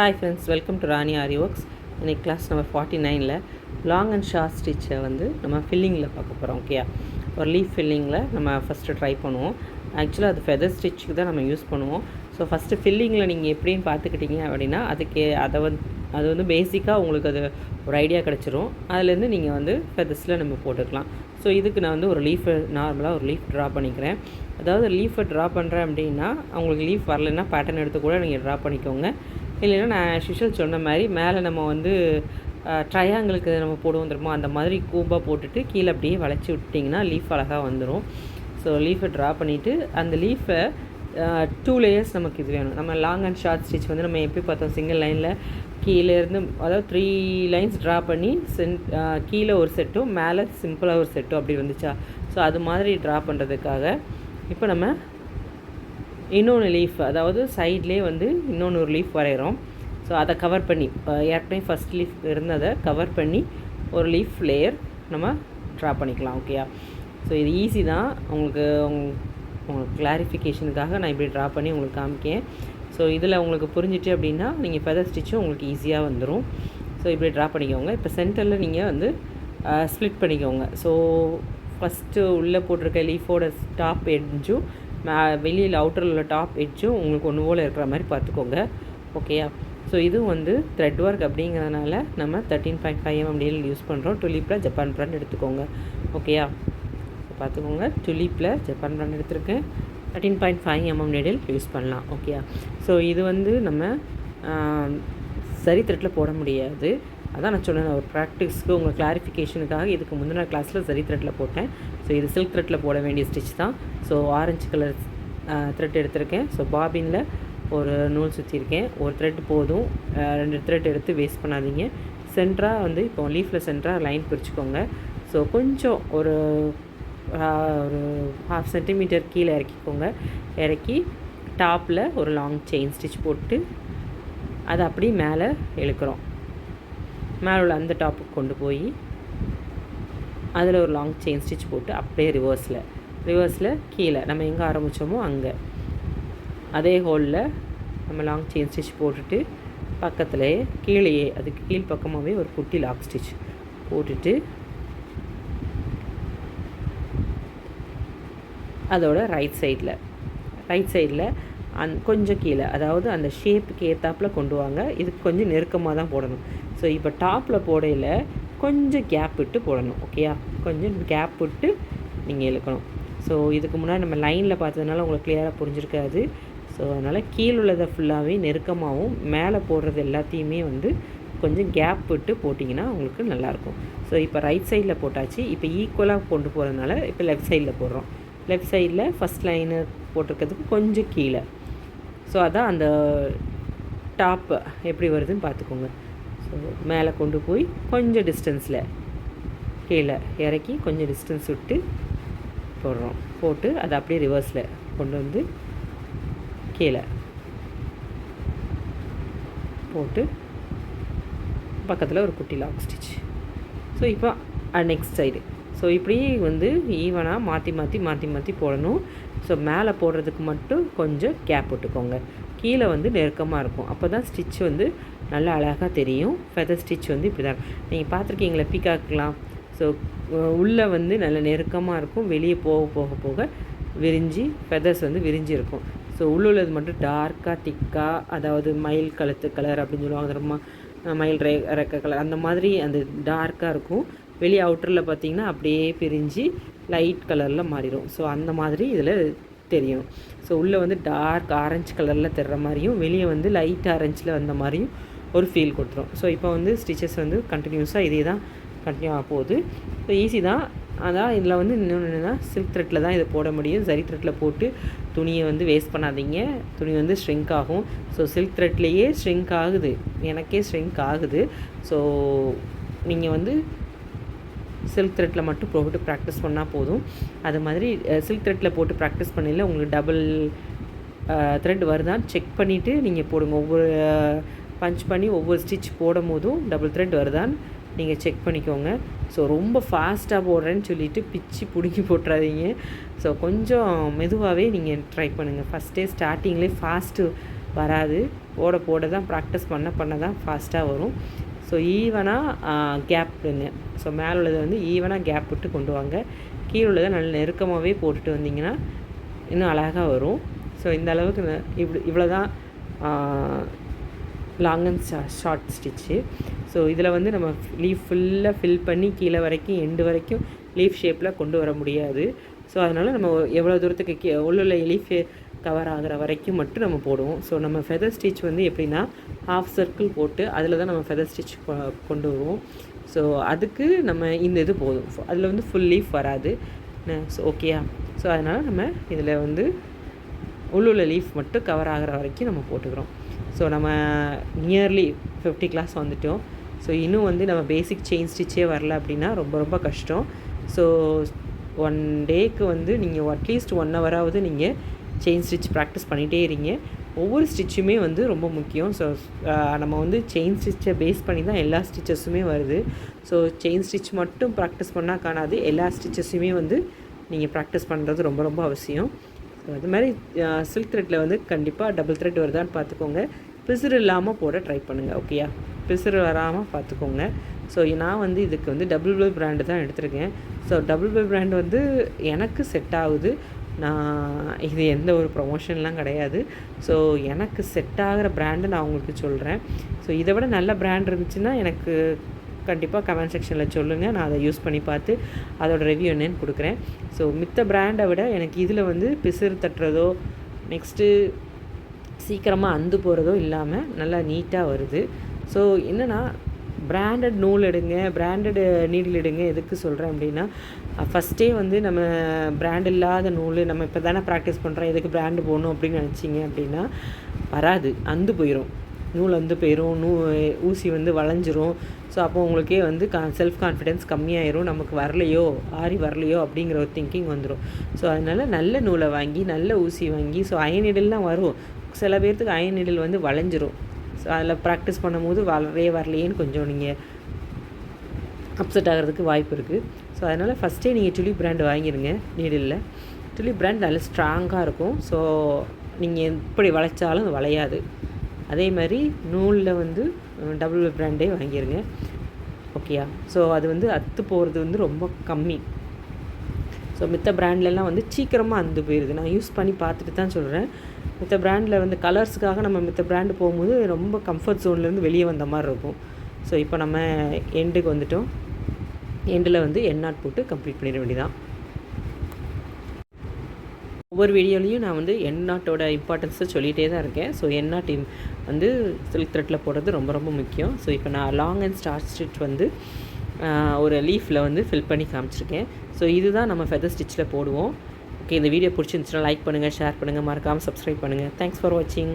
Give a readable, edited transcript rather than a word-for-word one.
Hi friends, welcome to Rani Aari works. இன்றைக்கி class number 49ல் long and short ஸ்டிச்சை வந்து நம்ம ஃபில்லிங்கில் பார்க்க போகிறோம். ஓகேயா, ஒரு லீஃப் ஃபில்லிங்கில் நம்ம ஃபஸ்ட்டு ட்ரை பண்ணுவோம். ஆக்சுவலாக அது ஃபெதர் ஸ்டிச்சுக்கு தான் நம்ம யூஸ் பண்ணுவோம். ஸோ ஃபஸ்ட்டு ஃபில்லிங்கில் நீங்கள் எப்படின்னு பார்த்துக்கிட்டிங்க அப்படின்னா அது வந்து பேசிக்காக உங்களுக்கு அது ஒரு ஐடியா கிடச்சிரும். அதுலேருந்து நீங்கள் வந்து ஃபெதர்ஸில் நம்ம போட்டுக்கலாம். ஸோ இதுக்கு நான் வந்து ஒரு லீஃபை நார்மலாக ஒரு லீஃப் ட்ரா பண்ணிக்கிறேன். அதாவது லீஃபை ட்ரா பண்ணுறேன் அப்படின்னா அவங்களுக்கு லீஃப் வரலைன்னா பேட்டர்ன் எடுத்து கூட நீங்கள் ட்ரா பண்ணிக்கோங்க. இல்லைன்னா நான் ஆஸ் சொன்ன மாதிரி மேலே நம்ம வந்து ட்ரையாங்கிளுக்கு நம்ம போடுவோம் தெரியுமோ, அந்த மாதிரி கூம்பாக போட்டுட்டு கீழே அப்படியே வளைச்சி விட்டிங்கன்னா லீஃப் அழகாக வந்துடும். ஸோ லீஃபை ட்ரா பண்ணிவிட்டு அந்த லீஃபை 2 லேயர்ஸ் நமக்கு இது வேணும். நம்ம லாங் அண்ட் ஷார்ட் ஸ்டிச் வந்து நம்ம எப்படி பார்த்தோம், சிங்கிள் லைனில் கீழேருந்து அதாவது 3 லைன்ஸ் ட்ரா பண்ணி கீழே ஒரு செட்டும் மேலே சிம்பிளாக ஒரு செட்டும் அப்படி வந்துச்சா. ஸோ அது மாதிரி ட்ரா பண்ணுறதுக்காக இப்போ நம்ம இன்னொன்று லீஃப், அதாவது சைட்லேயே வந்து இன்னொன்று ஒரு லீஃப் வரைகிறோம். ஸோ அதை கவர் பண்ணி ஏற்கனவே ஃபஸ்ட் லீஃப் இருந்ததை கவர் பண்ணி ஒரு லீஃப் லேயர் நம்ம ட்ரா பண்ணிக்கலாம். ஓகேயா, ஸோ இது ஈஸி தான். உங்களுக்கு கிளாரிஃபிகேஷனுக்காக நான் இப்படி ட்ரா பண்ணி உங்களுக்கு காமிக்கேன். ஸோ இதில் உங்களுக்கு புரிஞ்சிட்டு அப்படின்னா நீங்கள் ஃபெதர் ஸ்டிச்சும் உங்களுக்கு ஈஸியாக வந்துடும். ஸோ இப்படி ட்ரா பண்ணிக்கோங்க. இப்போ சென்டரில் நீங்கள் வந்து ஸ்ப்ளிட் பண்ணிக்கோங்க. ஸோ ஃபஸ்ட்டு உள்ளே போட்டிருக்க லீஃபோட டாப் எட்ஜும் வெளியில் அவுட்டரில் உள்ள டாப் எட்ஜும் உங்களுக்கு ஒன்று போல் இருக்கிற மாதிரி பார்த்துக்கோங்க. ஓகேயா, ஸோ இதுவும் வந்து த்ரெட் ஒர்க் அப்படிங்கிறதுனால நம்ம 13.5 mm நீடில் யூஸ் பண்ணுறோம். டுலிப்பில் ஜப்பான் பிராண்ட் எடுத்துக்கோங்க. ஓகேயா, பார்த்துக்கோங்க. டுலிப்பில் ஜப்பான் பிராண்ட் எடுத்துருக்கேன். 13.5 mm நீடில் யூஸ் பண்ணலாம். ஓகேயா, ஸோ இது வந்து நம்ம சரி த்ரெட்டில் போட முடியாது. அதான் நான் சொன்னேன், ஒரு ப்ராக்டிஸ்க்கு உங்கள் கிளாரிஃபிகேஷனுக்காக இதுக்கு முந்தின கிளாஸில் சரி த்ரெட்டில் போட்டேன். ஸோ இது சில்க் த்ரெட்டில் போட வேண்டிய ஸ்டிச் தான். ஸோ ஆரஞ்சு கலர் த்ரெட் எடுத்திருக்கேன். ஸோ பாபினில் ஒரு நூல் சுற்றிருக்கேன். ஒரு த்ரெட் போதும், 2 த்ரெட் எடுத்து வேஸ்ட் பண்ணாதீங்க. சென்டராக வந்து இப்போ லீஃபில் சென்டராக லைன் பிரிச்சுக்கோங்க. ஸோ கொஞ்சம் ஒரு 1/2 சென்டிமீட்டர் கீழே இறக்கிக்கோங்க. இறக்கி டாப்பில் ஒரு லாங் செயின் ஸ்டிச் போட்டு அதை அப்படி மேலே இழுக்கிறோம். மேலே உள்ள அந்த டாப்புக்கு கொண்டு போய் அதில் ஒரு லாங் செயின் ஸ்டிச் போட்டு அப்படியே ரிவர்ஸில் கீழே நம்ம எங்கே ஆரம்பித்தோமோ அங்கே அதே ஹோலில் நம்ம லாங் செயின் ஸ்டிச் போட்டுட்டு பக்கத்துலேயே கீழேயே அதுக்கு கீழ் பக்கமாகவே ஒரு குட்டி லாக் ஸ்டிச் போட்டுட்டு அதோட ரைட் சைடில் கொஞ்சம் கீழே, அதாவது அந்த ஷேப்புக்கு ஏற்றாப்பில் கொண்டு வாங்க. இதுக்கு கொஞ்சம் நெருக்கமாக தான் போடணும். ஸோ இப்போ டாப்பில் போடையில் கொஞ்சம் கேப் விட்டு போடணும். ஓகேயா, கொஞ்சம் கேப் விட்டு நீங்கள் இழுக்கணும். ஸோ இதுக்கு முன்னாடி நம்ம லைனில் பார்த்ததுனால உங்களுக்கு கிளியராக புரிஞ்சிருக்காது. ஸோ அதனால் கீழே உள்ளதை ஃபுல்லாகவே நெருக்கமாகவும் மேலே போடுறது எல்லாத்தையுமே வந்து கொஞ்சம் கேப் விட்டு போட்டிங்கன்னா உங்களுக்கு நல்லாயிருக்கும். ஸோ இப்போ ரைட் சைடில் போட்டாச்சு. இப்போ ஈக்குவலாக கொண்டு போகிறதுனால இப்போ லெஃப்ட் சைடில் போடுறோம். லெஃப்ட் சைடில் ஃபஸ்ட் லைனு போட்டிருக்கிறதுக்கு கொஞ்சம் கீழே. ஸோ அதான் அந்த டாப்பு எப்படி வருதுன்னு பார்த்துக்கோங்க. ஸோ மேலே கொண்டு போய் கொஞ்சம் டிஸ்டன்ஸில் கீழே இறக்கி கொஞ்சம் டிஸ்டன்ஸ் விட்டு போடுறோம். போட்டு அதை அப்படியே ரிவர்ஸில் கொண்டு வந்து கீழே போட்டு பக்கத்தில் ஒரு குட்டி லாக் ஸ்டிச். ஸோ இப்போ நெக்ஸ்ட் சைடு. ஸோ இப்படி வந்து ஈவனாக மாற்றி போடணும். ஸோ மேலே போடுறதுக்கு மட்டும் கொஞ்சம் கேப் விட்டுக்கோங்க. கீழே வந்து நெருக்கமாக இருக்கும். அப்போ தான் ஸ்டிச் வந்து நல்லா அழகாக தெரியும். ஃபெதர் ஸ்டிச் வந்து இப்படி தான் நீங்கள் பார்த்துருக்கீங்களா பீகாக்கலாம். ஸோ உள்ளே வந்து நல்ல நெருக்கமாக இருக்கும். வெளியே போக விரிஞ்சு ஃபெதர்ஸ் வந்து விரிஞ்சு இருக்கும். ஸோ உள்ளது மட்டும் டார்க்காக திக்காக, அதாவது மயில் கழுத்து கலர் அப்படின்னு சொல்லுவாங்க தெரியுமா, மயில் ரெக்க கலர் அந்த மாதிரி அந்த டார்க்காக இருக்கும். வெளியே அவுட்டரில் பார்த்திங்கன்னா அப்படியே பிரிஞ்சு லைட் கலரில் மாறிடும். ஸோ அந்த மாதிரி இதில் தெரியணும். ஸோ உள்ளே வந்து டார்க் ஆரஞ்சு கலரில் தெரிகிற மாதிரியும் வெளியே வந்து லைட் ஆரஞ்சில் வந்த மாதிரியும் ஒரு ஃபீல் கொடுத்துரும். ஸோ இப்போ வந்து ஸ்டிச்சஸ் வந்து கண்டினியூஸாக இதே தான் கண்டினியூ ஆக போகுது. ஸோ ஈஸி தான். அதான் இதில் வந்து இன்னொன்று என்னென்னா சில்க் த்ரெட்டில் தான் இதை போட முடியும். சரி த்ரெட்டில் போட்டு துணியை வந்து வேஸ்ட் பண்ணாதீங்க. துணி வந்து ஷ்ரிங்க் ஆகும். ஸோ சில்க் த்ரெட்லேயே ஷ்ரிங்க் ஆகுது, எனக்கே ஷ்ரிங்க் ஆகுது. ஸோ நீங்கள் வந்து சில்க் த்ரெட்டில் மட்டும் போட்டு ப்ராக்டிஸ் பண்ணால் போதும். அது மாதிரி சில்க் த்ரெட்டில் போட்டு ப்ராக்டிஸ் பண்ணல உங்களுக்கு டபுள் த்ரெட் வருதான்னு செக் பண்ணிவிட்டு நீங்கள் போடுங்க. ஒவ்வொரு பஞ்ச் பண்ணி ஒவ்வொரு ஸ்டிச் போடும் போதும் டபுள் த்ரெட் வருதான்னு நீங்கள் செக் பண்ணிக்கோங்க. ஸோ ரொம்ப ஃபாஸ்ட்டாக போடுறேன்னு சொல்லிவிட்டு பிச்சு பிடுங்கி போட்டுறாதீங்க. ஸோ கொஞ்சம் மெதுவாகவே நீங்கள் ட்ரை பண்ணுங்கள். ஃபஸ்ட்டே ஸ்டார்டிங்லேயே ஃபாஸ்ட்டு வராது. போட போட தான் ப்ராக்டிஸ் பண்ண தான் ஃபாஸ்ட்டாக வரும். ஸோ ஈவனாக கேப் விடுங்க. ஸோ மேலே உள்ளதை வந்து ஈவனாக கேப் விட்டு கொண்டு வாங்க. கீழே உள்ளதை நல்ல நெருக்கமாகவே போட்டுட்டு வந்தீங்கன்னா இன்னும் அழகாக வரும். ஸோ இந்த அளவுக்கு இவ்வளோ தான் long and short stitch. So இதில் வந்து நம்ம லீஃப் ஃபுல்லாக ஃபில் பண்ணி கீழே வரைக்கும் எண்டு வரைக்கும் லீஃப் ஷேப்பில் கொண்டு வர முடியாது. ஸோ அதனால் நம்ம எவ்வளோ தூரத்துக்கு உள்ள லீஃப் கவர் ஆகிற வரைக்கும் மட்டும் நம்ம போடுவோம். ஸோ நம்ம ஃபெதர் ஸ்டிச் வந்து எப்படின்னா ஹாஃப் சர்க்கிள் போட்டு அதில் தான் நம்ம ஃபெதர் ஸ்டிச் கொண்டு வருவோம். ஸோ அதுக்கு நம்ம இந்த இது போதும். அதில் வந்து ஃபுல் லீஃப் வராது. ஸோ ஓகேயா? ஸோ அதனால் நம்ம இதில் வந்து உள்ள லீஃப் மட்டும் கவர் ஆகிற வரைக்கும் நம்ம போட்டுக்கிறோம். ஸோ நம்ம நியர்லி 50 கிளாஸ் வந்துட்டோம். ஸோ இன்னும் வந்து நம்ம பேசிக் செயின் ஸ்டிச்சே வரல அப்படின்னா ரொம்ப ரொம்ப கஷ்டம். ஸோ 1 டேக்கு வந்து நீங்கள் அட்லீஸ்ட் 1 ஹவராவது நீங்கள் செயின் ஸ்டிச் ப்ராக்டிஸ் பண்ணிகிட்டே இருங்க. ஒவ்வொரு ஸ்டிச்சுமே வந்து ரொம்ப முக்கியம். ஸோ நம்ம வந்து செயின் ஸ்டிச்சை பேஸ் பண்ணி தான் எல்லா ஸ்டிச்சஸுமே வருது. ஸோ செயின் ஸ்டிச் மட்டும் ப்ராக்டிஸ் பண்ணால் காணாது. எல்லா ஸ்டிச்சஸுமே வந்து நீங்கள் ப்ராக்டிஸ் பண்ணுறது ரொம்ப ரொம்ப அவசியம். ஸோ அது மாதிரி சில்க் த்ரெட்டில் வந்து கண்டிப்பாக டபுள் த்ரெட் வருதான்னு பார்த்துக்கோங்க. பிசுறு இல்லாமல் போட ட்ரை பண்ணுங்கள். ஓகேயா? பிசுறு வராமல் பார்த்துக்கோங்க. ஸோ நான் வந்து இதுக்கு வந்து டபுள் பை பிராண்டு தான் எடுத்திருக்கேன். ஸோ டபுள் பை பிராண்டு வந்து எனக்கு செட் ஆகுது. நான் இது எந்த ஒரு ப்ரொமோஷன்லாம் கிடையாது. ஸோ எனக்கு செட் ஆகிற பிராண்டு நான் உங்களுக்கு சொல்கிறேன். ஸோ இதை விட நல்ல பிராண்ட் இருந்துச்சுன்னா எனக்கு கண்டிப்பாக கமெண்ட் செக்ஷனில் சொல்லுங்கள். நான் அதை யூஸ் பண்ணி பார்த்து அதோடய ரிவ்யூ என்னன்னு கொடுக்குறேன். ஸோ மித்த பிராண்டை விட எனக்கு இதில் வந்து பிசுறு தட்டுறதோ நெக்ஸ்ட்டு சீக்கிரமாக அந்து போகிறதோ இல்லாமல் நல்லா நீட்டாக வருது. ஸோ என்னென்னா பிராண்டட் நூல் எடுங்க, பிராண்டடு நீடில் எடுங்க. எதுக்கு சொல்கிறேன் அப்படின்னா ஃபஸ்ட்டே வந்து நம்ம பிராண்ட் இல்லாத நூல் நம்ம இப்போ தானே ப்ராக்டிஸ் பண்ணுறோம், எதுக்கு பிராண்டு போடணும் அப்படின்னு நினச்சிங்க அப்படின்னா வராது, அந்து போயிடும். நூல் வந்து போயிடும், ஊசி வந்து வளைஞ்சிரும். ஸோ அப்போ உங்களுக்கே வந்து செல்ஃப் கான்ஃபிடென்ஸ் கம்மியாயிரும். நமக்கு வரலையோ ஆரி வரலையோ அப்படிங்கிற ஒரு திங்கிங் வந்துடும். ஸோ அதனால் நல்ல நூலை வாங்கி நல்ல ஊசி வாங்கி, ஸோ அயன் நீடில்லாம் வரும். சில பேர்த்துக்கு அயன் நீடில் வந்து வளைஞ்சிரும். ஸோ அதில் ப்ராக்டிஸ் பண்ணும்போது வரலையேன்னு கொஞ்சம் நீங்கள் அப்செட் ஆகிறதுக்கு வாய்ப்பு இருக்குது. ஸோ அதனால் ஃபஸ்ட்டே நீங்கள் டுலிப் பிராண்ட் வாங்கிடுங்க. நீடில் டுலிப் பிராண்ட் நல்ல ஸ்ட்ராங்காக இருக்கும். ஸோ நீங்கள் எப்படி வளைச்சாலும் அது வளையாது. அதே மாதிரி நூலில் வந்து டபுள் பிராண்டே வாங்கிடுங்க. ஓகேயா? ஸோ அது வந்து அத்து போகிறது வந்து ரொம்ப கம்மி. ஸோ மித்த பிராண்ட்லலாம் வந்து சீக்கிரமாக அந்து போயிடுது. நான் யூஸ் பண்ணி பார்த்துட்டு தான் சொல்கிறேன். மித்த பிராண்டில் வந்து கலர்ஸுக்காக நம்ம மித்த பிராண்டு போகும்போது ரொம்ப கம்ஃபர்ட் ஜோன்லேருந்து வெளியே வந்த மாதிரி இருக்கும். ஸோ இப்போ நம்ம எண்டுக்கு வந்துட்டோம். எண்டில் வந்து எண்ணாட் போட்டு கம்ப்ளீட் பண்ணிட வேண்டியதான். ஒவ்வொரு வீடியோலையும் நான் வந்து எண்ணாட்டோட இம்பார்ட்டன்ஸை சொல்லிகிட்டே தான் இருக்கேன். ஸோ எண்ணாட் வந்து சில்க் த்ரெட்டில் போடுறது ரொம்ப ரொம்ப முக்கியம். ஸோ இப்போ நான் லாங் அண்ட் ஸ்டார்ட் ஸ்டிச் வந்து ஒரு லீஃபில் வந்து ஃபில் பண்ணி காமிச்சிருக்கேன். ஸோ இதுதான் நம்ம ஃபெதர் ஸ்டிச்சில் போடுவோம். ஓகே, இந்த வீடியோ பிடிச்சிருந்துச்சுன்னா லைக் பண்ணுங்கள், ஷேர் பண்ணுங்கள், மறக்காமல் சப்ஸ்கிரைப் பண்ணுங்கள். தேங்க்ஸ் ஃபார் வாட்சிங்.